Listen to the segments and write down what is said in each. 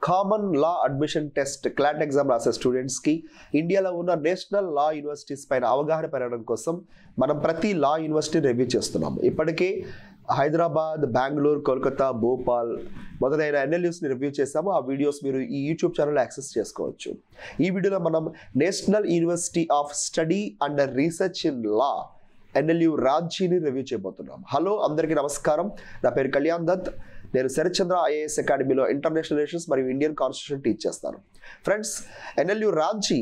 Common లా admission test clot exam రాసే స్టూడెంట్స్కి ఇండియాలో ఉన్న నేషనల్ లా యూనివర్సిటీస్ పైన అవగాహన పెరగడం కోసం మనం ప్రతి లా యూనివర్సిటీ రివ్యూ చేస్తున్నాం. ఇప్పటికే హైదరాబాద్, బెంగళూరు, కోల్కతా, భోపాల్ మొదలైన ఎన్ఎల్యూస్ని రివ్యూ చేసాము. ఆ వీడియోస్ మీరు ఈ యూట్యూబ్ ఛానల్లో యాక్సెస్ చేసుకోవచ్చు. ఈ వీడియోలో మనం national university of study and research in law NLU రాంచీని రివ్యూ చేయబోతున్నాం. హలో, అందరికీ నమస్కారం. నా పేరు కళ్యాణ్ దత్. నేను శరత్చంద్ర ఐఏఎస్ అకాడమీలో ఇంటర్నేషనల్ రిలేషన్స్ మరియు ఇండియన్ కాన్స్టిట్యూషన్ టీచ్ చేస్తాను. ఫ్రెండ్స్, ఎన్ఎల్యూ రాంచీ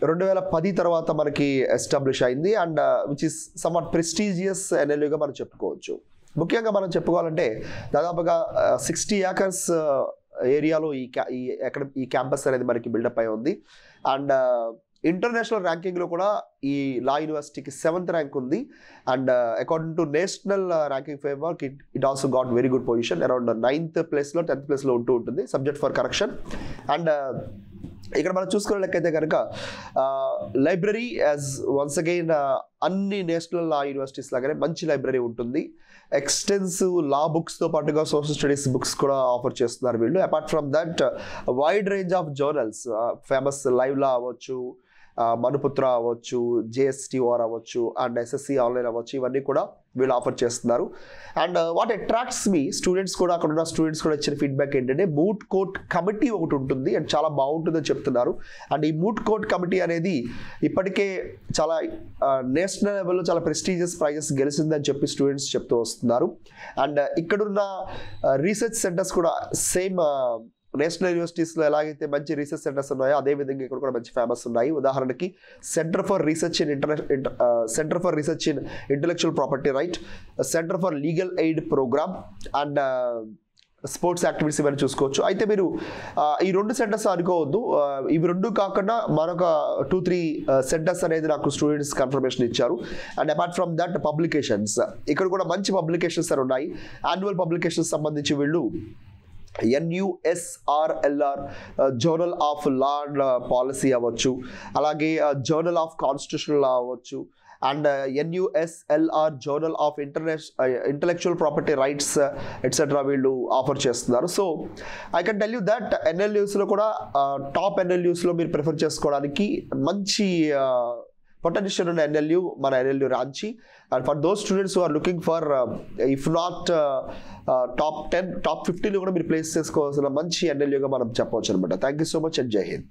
2010 తర్వాత మనకి ఎస్టాబ్లిష్ అయింది and which is somewhat prestigious ఎన్ఎల్యూగా మనం చెప్పుకోవచ్చు. ముఖ్యంగా మనం చెప్పుకోవాలంటే దాదాపుగా 60 ఏకర్స్ ఏరియాలో ఈ క్యాంపస్ అనేది మనకి బిల్డప్ అయి ఉంది. అండ్ ఇంటర్నేషనల్ ర్యాంకింగ్లో కూడా ఈ లా యూనివర్సిటీకి 7th ర్యాంక్ ఉంది. And according to national ranking framework it also got very good position. Around 9th ప్లేస్లో 10th ప్లేస్లో ఉంటుంది, సబ్జెక్ట్ ఫర్ కరెక్షన్. అండ్ ఇక్కడ మనం చూసుకున్నట్లయితే కనుక లైబ్రరీ యాజ్ వన్స్ అగైన్ అన్ని నేషనల్ లా యూనివర్సిటీస్ లాగానే మంచి లైబ్రరీ ఉంటుంది. ఎక్స్టెన్సివ్ లా బుక్స్తో పాటుగా సోషల్ స్టడీస్ బుక్స్ కూడా ఆఫర్ చేస్తున్నారు వీళ్ళు. Apart from that wide range of journals, famous live law అవ్వచ్చు, మనుపుత్ర అవ్వచ్చు, JSTOR అవ్వచ్చు, అండ్ SSC ఆన్లైన్ అవ్వచ్చు, ఇవన్నీ కూడా వీళ్ళు ఆఫర్ చేస్తున్నారు. And what attracts me students కూడా, అక్కడ ఉన్న స్టూడెంట్స్ కూడా ఇచ్చిన ఫీడ్బ్యాక్ ఏంటంటే మూట్ కోర్ట్ కమిటీ ఒకటి ఉంటుంది అండ్ చాలా బాగుంటుందని చెప్తున్నారు. అండ్ ఈ మూట్ కోర్ట్ కమిటీ అనేది ఇప్పటికే చాలా నేషనల్ లెవెల్లో చాలా ప్రెస్టీజియస్ ప్రైజెస్ గెలిచిందని చెప్పి స్టూడెంట్స్ చెప్తూ వస్తున్నారు. అండ్ ఇక్కడున్న రీసెర్చ్ సెంటర్స్ కూడా సేమ్ నేషనల్ యూనివర్సిటీస్లో ఎలాగైతే మంచి రీసెర్చ్ సెంటర్స్ ఉన్నాయో అదేవిధంగా ఇక్కడ కూడా మంచి ఫేమస్ ఉన్నాయి. ఉదాహరణకి centre for research in intellectual property right, centre for legal aid programme and sports activities ఇవన్నీ చూసుకోవచ్చు. అయితే మీరు ఈ 2 సెంటర్స్ అనుకోవద్దు, ఇవి 2 కాకుండా మరొక 2-3 సెంటర్స్ అనేది నాకు స్టూడెంట్స్ కన్ఫర్మేషన్ ఇచ్చారు. And apart from that publications, ఇక్కడ కూడా మంచి పబ్లికేషన్స్ అని ఉన్నాయి. యాన్యువల్ పబ్లికేషన్స్ సంబంధించి వీళ్ళు NUSRLR journal of law and policy అవ్వచ్చు, అలాగే జర్నల్ ఆఫ్ కాన్స్టిట్యూషనల్ లా అవ్వచ్చు, and NUSLR journal of intellectual property rights etcetera వీళ్ళు ఆఫర్ చేస్తున్నారు. So I can tell you that ఎన్ఎల్యూస్లో కూడా టాప్ ఎన్ఎల్యూస్లో మీరు ప్రిఫర్ చేసుకోవడానికి మంచి పొటెన్షియల్ ఉన్న ఎన్ఎల్యూ మన NLU Ranchi. And for those students who are looking for if not top 10, top 50లో కూడా మీరు ప్లేస్ చేసుకోవాల్సిన మంచి ఎన్ఎల్యూగా మనం చెప్పవచ్చు అనమాట. Thank you so much and Jai Hind.